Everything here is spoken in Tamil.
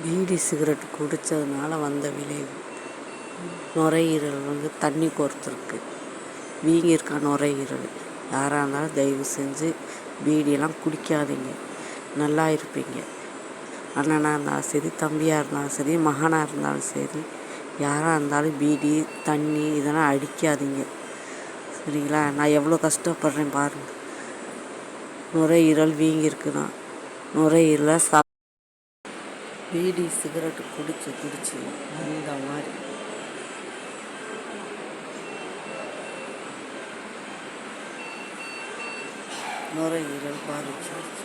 பீடி சிகரெட் குடித்ததுனால வந்த விளைவு. நுரையீரல் தண்ணி கோர்த்துருக்கு, வீங்கியிருக்கா நுரையீரல். யாராக இருந்தாலும் தயவு செஞ்சு பீடியெல்லாம் குடிக்காதீங்க, நல்லா இருப்பீங்க. அண்ணனாக இருந்தாலும் சரி, தம்பியாக இருந்தாலும் சரி, மகனாக இருந்தாலும் சரி, யாராக இருந்தாலும் பீடி தண்ணி இதெல்லாம் அடிக்காதீங்க, சரிங்களா? நான் எவ்வளோ கஷ்டப்படுறேன் பாருங்கள். நுரையீரல் வீங்கியிருக்குன்னா நுரையீரலை பீடி சிகரெட்டு குடிச்சு இந்த மாதிரி நுரையீரல் பாதிச்சு